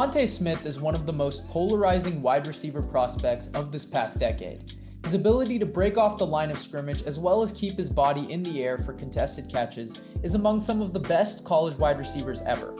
Devonta Smith is one of the most polarizing wide receiver prospects of this past decade. His ability to break off the line of scrimmage as well as keep his body in the air for contested catches is among some of the best college wide receivers ever.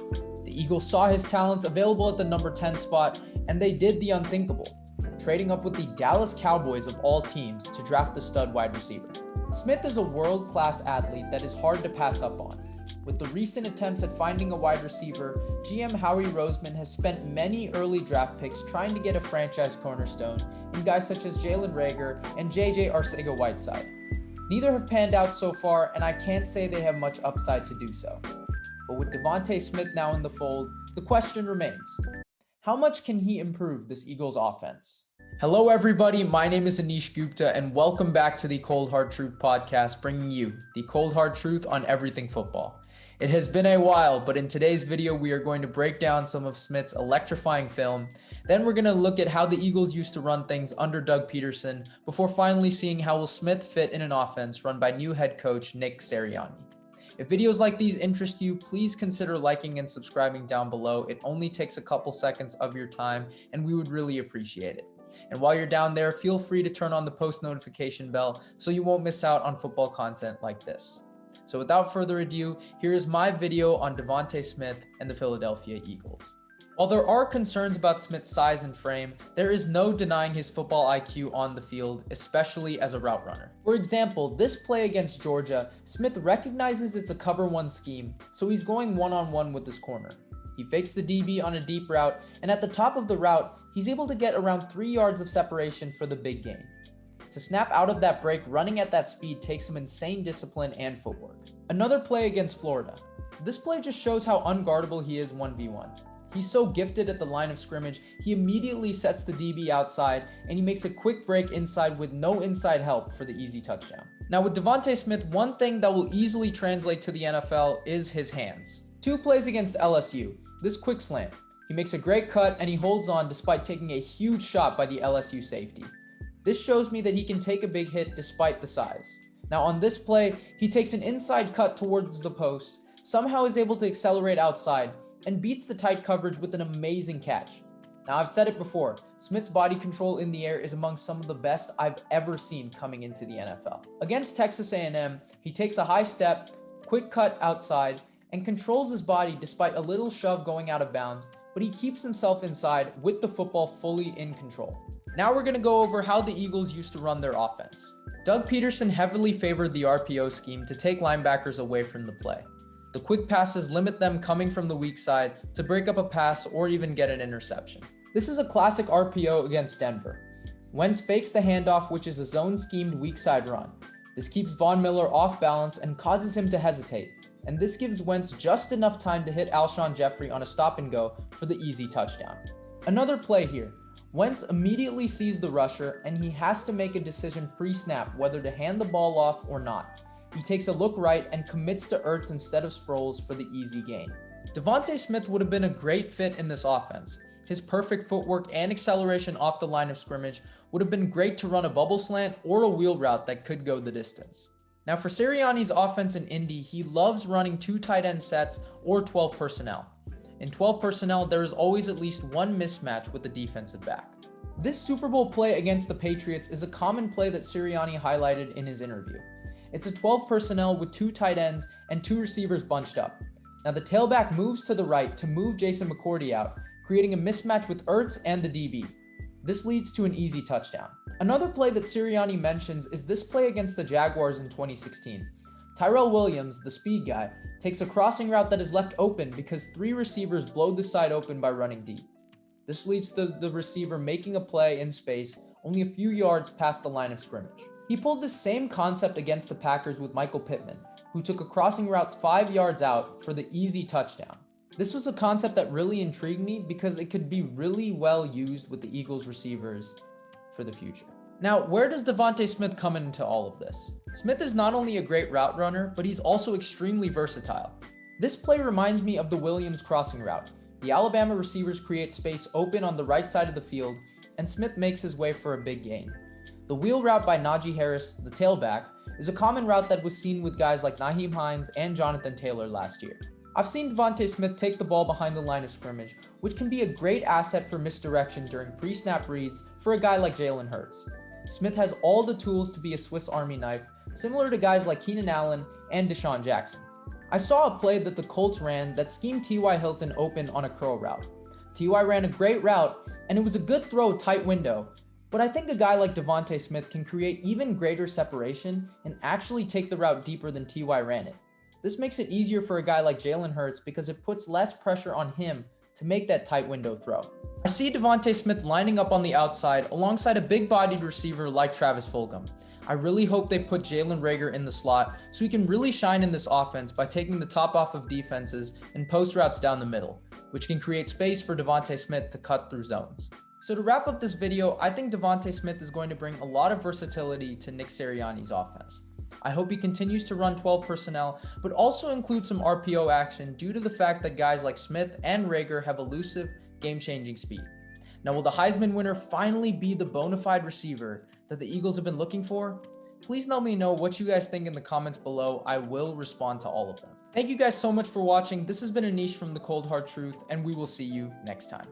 The Eagles saw his talents available at the number 10 spot, and they did the unthinkable, trading up with the Dallas Cowboys of all teams to draft the stud wide receiver. Smith is a world-class athlete that is hard to pass up on. With the recent attempts at finding a wide receiver, GM Howie Roseman has spent many early draft picks trying to get a franchise cornerstone in guys such as Jalen Reagor and JJ Arcega-Whiteside. Neither have panned out so far, and I can't say they have much upside to do so. But with Devonta Smith now in the fold, the question remains: how much can he improve this Eagles offense? Hello everybody, my name is Anish Gupta and welcome back to the Cold Hard Truth podcast, bringing you the cold hard truth on everything football. It has been a while, but in today's video, we are going to break down some of Smith's electrifying film. Then we're going to look at how the Eagles used to run things under Doug Pederson before finally seeing how will Smith fit in an offense run by new head coach Nick Sirriani. If videos like these interest you, please consider liking and subscribing down below. It only takes a couple seconds of your time and we would really appreciate it. And while you're down there, feel free to turn on the post notification bell so you won't miss out on football content like this. So without further ado, here is my video on Devonta Smith and the Philadelphia Eagles. While there are concerns about Smith's size and frame, there is no denying his football IQ on the field, especially as a route runner. For example, this play against Georgia, Smith recognizes it's a cover one scheme, so he's going one-on-one with his corner. He fakes the DB on a deep route, and at the top of the route, he's able to get around 3 yards of separation for the big gain. To snap out of that break, running at that speed takes some insane discipline and footwork. Another play against Florida. This play just shows how unguardable he is 1v1. He's so gifted at the line of scrimmage, he immediately sets the DB outside and he makes a quick break inside with no inside help for the easy touchdown. Now with Devonta Smith, one thing that will easily translate to the NFL is his hands. 2 plays against LSU. This quick slant. He makes a great cut and he holds on despite taking a huge shot by the LSU safety. This shows me that he can take a big hit despite the size. Now on this play, he takes an inside cut towards the post, somehow is able to accelerate outside, and beats the tight coverage with an amazing catch. Now I've said it before, Smith's body control in the air is among some of the best I've ever seen coming into the NFL. Against Texas A&M, he takes a high step, quick cut outside, and controls his body despite a little shove going out of bounds, but he keeps himself inside with the football fully in control. Now we're going to go over how the Eagles used to run their offense. Doug Pederson heavily favored the RPO scheme to take linebackers away from the play. The quick passes limit them coming from the weak side to break up a pass or even get an interception. This is a classic RPO against Denver. Wentz fakes the handoff, which is a zone-schemed weak side run. This keeps Von Miller off balance and causes him to hesitate, and this gives Wentz just enough time to hit Alshon Jeffrey on a stop and go for the easy touchdown. Another play here. Wentz immediately sees the rusher and he has to make a decision pre-snap whether to hand the ball off or not. He takes a look right and commits to Ertz instead of Sproles for the easy gain. Devonta Smith would have been a great fit in this offense. His perfect footwork and acceleration off the line of scrimmage would have been great to run a bubble slant or a wheel route that could go the distance. Now for Sirianni's offense in Indy, he loves running 2 tight end sets or 12 personnel. In 12 personnel, there is always at least one mismatch with the defensive back. This Super Bowl play against the Patriots is a common play that Sirianni highlighted in his interview. It's a 12 personnel with 2 tight ends and 2 receivers bunched up. Now the tailback moves to the right to move Jason McCourty out, creating a mismatch with Ertz and the DB. This leads to an easy touchdown. Another play that Sirianni mentions is this play against the Jaguars in 2016. Tyrell Williams, the speed guy, takes a crossing route that is left open because 3 receivers blow the side open by running deep. This leads to the receiver making a play in space only a few yards past the line of scrimmage. He pulled the same concept against the Packers with Michael Pittman, who took a crossing route 5 yards out for the easy touchdown. This was a concept that really intrigued me because it could be really well used with the Eagles receivers for the future. Now, where does Devonta Smith come into all of this? Smith is not only a great route runner, but he's also extremely versatile. This play reminds me of the Williams crossing route. The Alabama receivers create space open on the right side of the field, and Smith makes his way for a big gain. The wheel route by Najee Harris, the tailback, is a common route that was seen with guys like Nyheim Hines and Jonathan Taylor last year. I've seen Devonta Smith take the ball behind the line of scrimmage, which can be a great asset for misdirection during pre-snap reads for a guy like Jalen Hurts. Smith has all the tools to be a Swiss Army knife, similar to guys like Keenan Allen and Deshaun Jackson. I saw a play that the Colts ran that schemed T.Y. Hilton open on a curl route. T.Y. ran a great route, and it was a good throw, tight window, but I think a guy like Devonta Smith can create even greater separation and actually take the route deeper than T.Y. ran it. This makes it easier for a guy like Jalen Hurts because it puts less pressure on him to make that tight window throw. I see Devonta Smith lining up on the outside alongside a big-bodied receiver like Travis Fulgham. I really hope they put Jalen Reagor in the slot so he can really shine in this offense by taking the top off of defenses and post routes down the middle, which can create space for Devonta Smith to cut through zones. So to wrap up this video, I think Devonta Smith is going to bring a lot of versatility to Nick Sirriani's offense. I hope he continues to run 12 personnel, but also include some RPO action due to the fact that guys like Smith and Reagor have elusive, game-changing speed. Now, will the Heisman winner finally be the bona fide receiver that the Eagles have been looking for? Please let me know what you guys think in the comments below. I will respond to all of them. Thank you guys so much for watching. This has been Anish from The Cold Hard Truth, and we will see you next time.